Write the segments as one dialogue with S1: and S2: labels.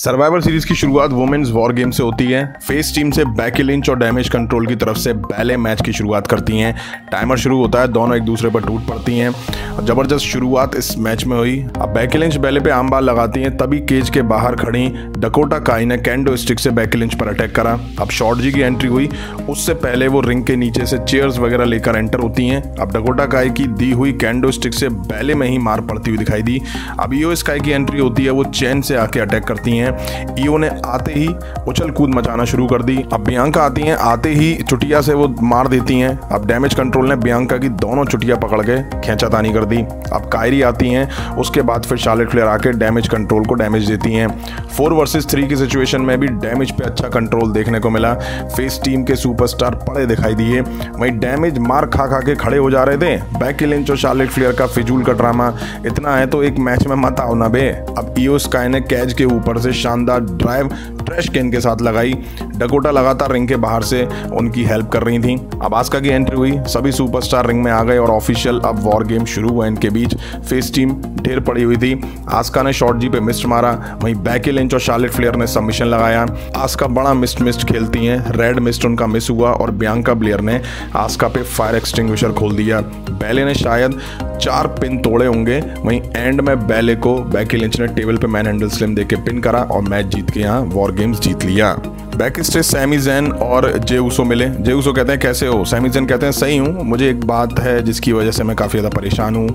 S1: Survivor series की शुरुआत women's war game से होती है। फेस टीम से बैकी लिंच और डैमेज कंट्रोल की तरफ से बैले मैच की शुरुआत करती हैं। टाइमर शुरू होता है, दोनों एक दूसरे पर टूट पड़ती हैं और जबरदस्त शुरुआत इस मैच में हुई। अब बैकी लिंच बैले पे आम बाल लगाती हैं, तभी केज के बाहर खड़ी डकोटा काई ने कैंडो स्टिक से बैकी लिंच पर अटैक करा। अब शॉर्ट जी की एंट्री हुई, उससे पहले वो रिंग के नीचे से चेयर्स वगैरह लेकर एंटर होती हैं। अब डकोटा काई की दी हुई कैंडो स्टिक से बैले में ही मार पड़ती हुई दिखाई दी। अब ईओ स्काई की एंट्री होती है, वो चैन से आके अटैक करती हैं। ईओ ने आते ही उछल कूद मचाना शुरू कर दी। अब बियांका आती हैं, आते ही चुटिया से वो मार देती हैं। अब डैमेज कंट्रोल ने बियांका की दोनों चुटिया पकड़ के खींचातानी कर दी। अब कायरी आती हैं, उसके बाद फिर शार्लेट फ्लेयर आके डैमेज कंट्रोल को डैमेज देती हैं। 4 वर्सेस 3 की सिचुएशन में भी डैमेज पे अच्छा कंट्रोल देखने को मिला। फेस टीम के सुपरस्टार पड़े दिखाई दिए, वहीं डैमेज मार खा खा के खड़े हो जा रहे थे। बैकी लिंच और शार्लेट फ्लेयर का फिजूल का ड्रामा इतना है तो एक मैच में मत आओ ना बे। अब ईओ स्काई ने कैच के ऊपर से शानदार ड्राइव ट्रैश कैन के साथ लगाई। डकोटा लगातार रिंग के बाहर से उनकी हेल्प कर रही थी। अब आस्का की एंट्री हुई, सभी सुपरस्टार रिंग में आ गए और ऑफिशियल अब वॉर गेम शुरू हुआ इनके बीच। फेस टीम ढेर पड़ी हुई थी। आस्का ने शॉर्ट जी पे मिस्ट मारा, वहीं बैकी लिंच और शार्लेट फ्लेयर ने सबमिशन लगाया। आस्का बड़ा मिस्ट खेलती हैं, रेड मिस्ट उनका मिस हुआ और बियांका ब्लेयर ने आस्का पे फायर एक्सटिंग्विशर खोल दिया। बैले ने शायद 4 पिन तोड़े होंगे, वहीं एंड में बैले को बैकी लिंच ने टेबल पे मैन हैंडल स्लिम देके पिन करा और मैच जीत के यहाँ वॉर गेम्स जीत लिया। बैक स्टेज सैमी ज़ैन और जे ऊसो मिले। जे ऊसो कहते हैं कैसे हो, सैमी ज़ैन कहते हैं सही हूँ, मुझे एक बात है जिसकी वजह से मैं काफ़ी ज़्यादा परेशान हूँ।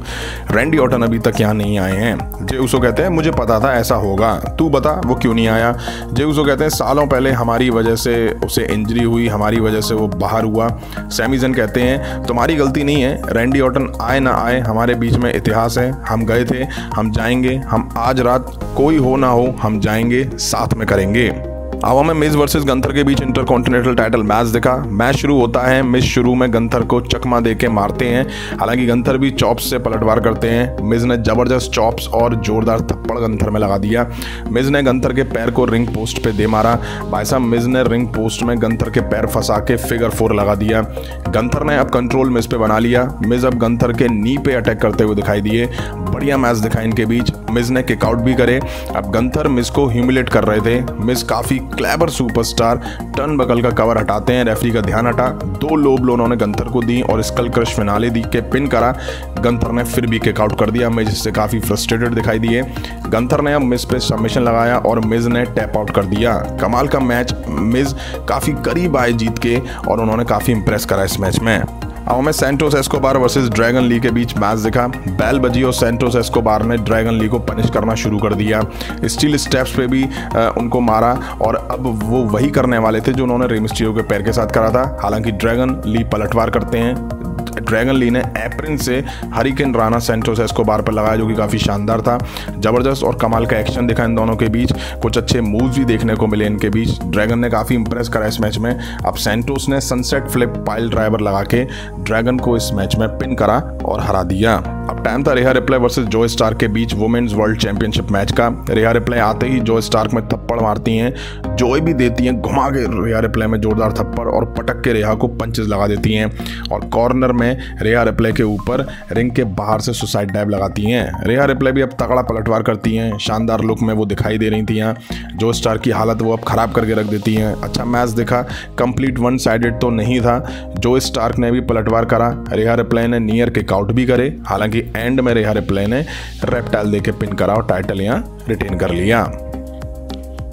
S1: रैंडी ऑर्टन अभी तक यहाँ नहीं आए हैं। जे ऊसो कहते हैं मुझे पता था ऐसा होगा, तू बता वो क्यों नहीं आया। जे ऊसो कहते हैं सालों पहले हमारी वजह से उसे इंजरी हुई, हमारी वजह से वो बाहर हुआ। सैमी ज़ैन कहते हैं तुम्हारी गलती नहीं है, रैंडी ऑर्टन आए ना आए हमारे बीच में इतिहास है, हम गए थे, हम जाएंगे, हम आज रात कोई हो ना हो हम जाएंगे, साथ में करेंगे। अब हमें मिज वर्सेस गंथर के बीच इंटरकॉन्टिनेंटल टाइटल मैच दिखा। मैच शुरू होता है, मिज शुरू में गंथर को चकमा देके मारते हैं, हालांकि गंथर भी चॉप्स से पलटवार करते हैं। मिज ने जबरदस्त चॉप्स और जोरदार थप्पड़ गंथर में लगा दिया। मिज ने गंथर के पैर को रिंग पोस्ट पे दे मारा। भाई साहब मिज ने रिंग पोस्ट में गंथर के पैर फंसा के फिगर 4 लगा दिया। गंथर ने अब कंट्रोल मिज पे बना लिया। मिज अब गंथर के नी पे अटैक करते हुए दिखाई दिए। बढ़िया मैच दिखा इनके बीच। मिज ने किकआउट भी करे। अब गंथर मिज को ह्यूमिलेट कर रहे थे। मिज काफी क्लेवर सुपरस्टार टर्न बगल का कवर हटाते हैं, रेफरी का ध्यान हटा। 2 लो ब्लो उन्होंने गंथर को दी और स्कल क्रश फिनाले दी के पिन करा। गंथर ने फिर भी किकआउट कर दिया। मिज इससे काफी फ्रस्ट्रेटेड दिखाई दिए। गंथर ने अब मिज पे सबमिशन लगाया और मिज ने टैप आउट कर दिया। कमाल का मैच, मिज काफी करीब आए जीत के और उन्होंने काफी इंप्रेस करा इस मैच में। अब हमें Santos Escobar versus Dragon Lee के बीच मैच दिखा। बैल बजी और सैंटोस एस्कोबार ने ड्रैगन ली को पनिश करना शुरू कर दिया। स्टील स्टेप्स पे भी उनको मारा और अब वो वही करने वाले थे जो उन्होंने रे मिस्टीरियो के पैर के साथ करा था। हालांकि ड्रैगन ली पलटवार करते हैं। ड्रैगन ली ने एप्रिन से हरिकेन राना सैंटोस एस्कोबार पर लगाया, जो कि काफ़ी शानदार था। जबरदस्त और कमाल का एक्शन दिखा इन दोनों के बीच। कुछ अच्छे मूव्स भी देखने को मिले इनके बीच। ड्रैगन ने काफ़ी इंप्रेस करा इस मैच में। अब सैंटोस ने सनसेट फ्लिप पाइल ड्राइवर लगा के ड्रैगन को इस मैच में पिन करा और हरा दिया। अब टाइम था रेहा रिप्ले वर्सेस जो स्टार्क के बीच वुमेन्स वर्ल्ड चैंपियनशिप मैच का। रेहा रिप्ले आते ही जो स्टार्क में थप्पड़ मारती हैं, जोय भी देती हैं, घुमा के रेहा रिप्ले में जोरदार थप्पड़ और पटक के रेहा को पंचेस लगा देती हैं और कॉर्नर में रेहा रिप्ले के ऊपर रिंग के बाहर से सुसाइड डाइव लगाती हैं। रेहा रिप्ले भी अब तगड़ा पलटवार करती हैं। शानदार लुक में वो दिखाई दे रही थी यहाँ। जो स्टार की हालत वो अब खराब करके रख देती हैं। अच्छा मैच दिखा, कंप्लीट 1 साइडेड तो नहीं था। जो स्टार्क ने भी पलटवार करा। रेहा रिप्ले ने नियर किकआउट भी करे, हालांकि एंड में रेहा रिप्ले ने रेप्टाइल देके पिन करा और टाइटल यहाँ रिटेन कर लिया।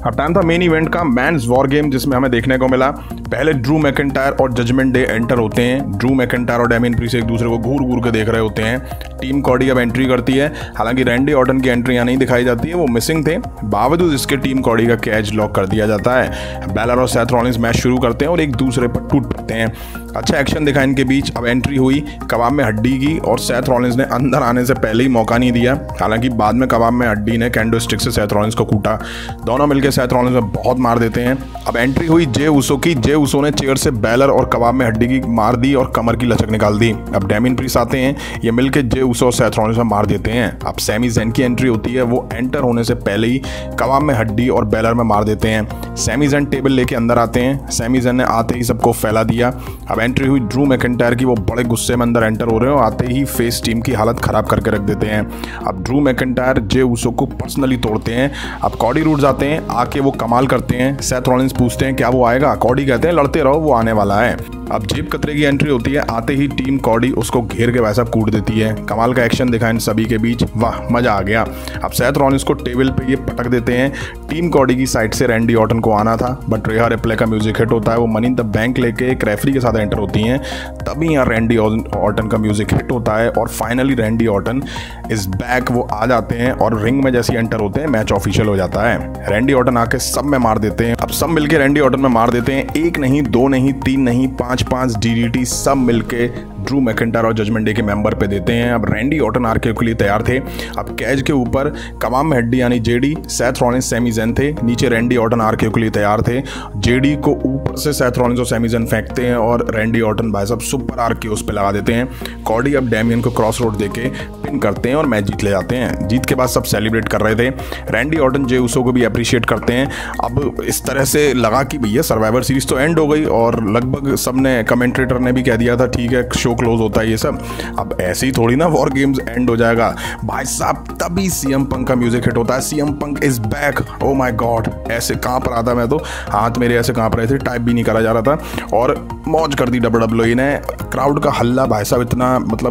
S1: अब टाइम था मेन इवेंट का, मैन्स वॉर गेम, जिसमें हमें देखने को मिला पहले ड्रू मैकिंटायर और जजमेंट डे एंटर होते हैं। ड्रू मैकिंटायर और डेमियन प्रीस्ट एक दूसरे को घूर घूर के देख रहे होते हैं। टीम कॉडी अब एंट्री करती है, हालांकि रैंडी ऑर्टन की एंट्री यहाँ नहीं दिखाई जाती है, वो मिसिंग थे। बावजूद इसके टीम कॉडी का कैच लॉक कर दिया जाता है। बैलर और सेथ रॉलिंस मैच शुरू करते हैं और एक दूसरे पर टूट पड़ते हैं। अच्छा एक्शन दिखा इनके बीच। अब एंट्री हुई कबाब में हड्डी की और सेथ रॉलिंस ने अंदर आने से पहले ही मौका नहीं दिया, हालांकि बाद में कबाब में हड्डी ने कैंडो स्टिक से सेथ रॉलिंस को कूटा। दोनों मिलकर सेथ रॉलिंस में बहुत मार देते हैं। अब एंट्री हुई जे ऊसो की। जे उसो ने चेयर से बैलर और कबाब में हड्डी की मार दी और कमर की लचक निकाल दी। अब डेमियन प्रीस्ट आते हैं, ये मिलके जे उसो और सेथ रॉलिंस में मार देते हैं। अब सैमी ज़ैन की एंट्री होती है, वो एंटर होने से पहले ही कबाब में हड्डी और बैलर में मार देते हैं। सैमी ज़ैन टेबल लेके अंदर आते हैं, सैमी ज़ैन ने आते ही सबको फैला दिया। अब एंट्री हुई ड्रू मैकिंटायर की, वो बड़े गुस्से में अंदर एंटर हो रहे हैं और आते ही फेस टीम की हालत ख़राब करके रख देते हैं। अब ड्रू मैकिंटायर जे उसो को पर्सनली तोड़ते हैं। अब कॉडी रूड्स आते हैं, आके वो कमाल करते हैं। सेथ रॉलिंस पूछते हैं क्या वो आएगा, कॉडी कहते हैं लड़ते रहो, वो आने वाला है। अब जेब कतरे की एंट्री होती है, आते ही टीम कॉडी उसको घेर के वैसा कूट देती है। कमाल का एक्शन दिखा इन सभी के बीच, वाह मजा आ गया। अब सेथ रॉलिंस को टेबल पे ये पटक देते हैं। टीम कॉडी की साइड से रैंडी ऑर्टन को आना था, बट रेहा रिप्ले का म्यूजिक हिट होता है। वो मनी इन द बैंक लेके एक रेफरी के साथ एंटर होती हैं, तभी यहाँ रैंडी ऑर्टन का म्यूजिक हिट होता है और फाइनली रैंडी ऑर्टन इस बैक वो आ जाते हैं और रिंग में जैसे एंटर होते हैं मैच ऑफिशियल हो जाता है। रैंडी ऑर्टन आके सब में मार देते हैं। अब सब मिलके रैंडी ऑर्टन में मार देते हैं, 1 नहीं 2 नहीं 3 नहीं 5 DDT सब मिलके ड्रू मैकिंटायर और जजमेंट डे के मेंबर पे देते हैं। अब रैंडी ऑर्टन आरके के लिए तैयार थे। अब कैज के ऊपर कबाब में हड्डी यानी जेडी, सेथ रॉलिंस, सैमी ज़ैन थे, नीचे रैंडी ऑर्टन आरके के लिए तैयार थे। जेडी को ऊपर से सेथ रॉलिंस और सैमी ज़ैन फेंकते हैं और रैंडी ऑर्टन भाई साहब सुपर आरके उस पर लगा देते हैं। कॉडी अब डेमियन को क्रॉस रोड देके पिन करते हैं और मैच जीत ले जाते हैं। जीत के बाद सब सेलिब्रेट कर रहे थे। रैंडी ऑर्टन जे उसो को भी अप्रिशिएट करते हैं। अब इस तरह से लगा कि भैया सर्वाइवर सीरीज तो एंड हो गई और लगभग सबने, कमेंट्रेटर ने भी कह दिया था ठीक है शो क्लोज होता है ये सब। अब ऐसे ही थोड़ी ना वॉर गेम्स एंड हो जाएगा भाई साहब। तभी सीएम पंक का म्यूजिक हिट होता है, CM Punk is back. Oh my God, ऐसे कांप रहा था मैं तो, हाथ मेरे ऐसे कांप रहे थे, टाइप भी नहीं करा जा रहा था और मौज कर दी WWE ने। क्राउड का हल्ला भाई साहब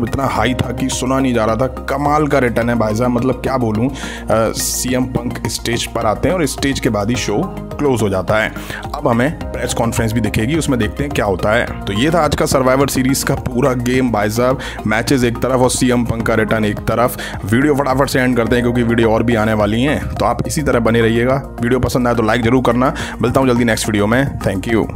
S1: इतना हाई था कि सुना नहीं जा रहा था। कमाल का रिटर्न है भाई साहब, मतलब क्या बोलूं। सीएम पंक स्टेज पर आते हैं और स्टेज के बाद ही शो क्लोज हो जाता है। अब हमें प्रेस कॉन्फ्रेंस भी दिखेगी, उसमें देखते हैं क्या होता है। तो ये था आज का सर्वाइवर सीरीज का पूरा गेम भाई साहब। मैचेस एक तरफ और सीएम पंक का रिटर्न एक तरफ। वीडियो फटाफट से एंड करते हैं क्योंकि वीडियो और भी आने वाली हैं, तो आप इसी तरह बने रहिएगा। वीडियो पसंद आए तो लाइक जरूर करना। मिलता हूँ जल्दी नेक्स्ट वीडियो में। Thank you.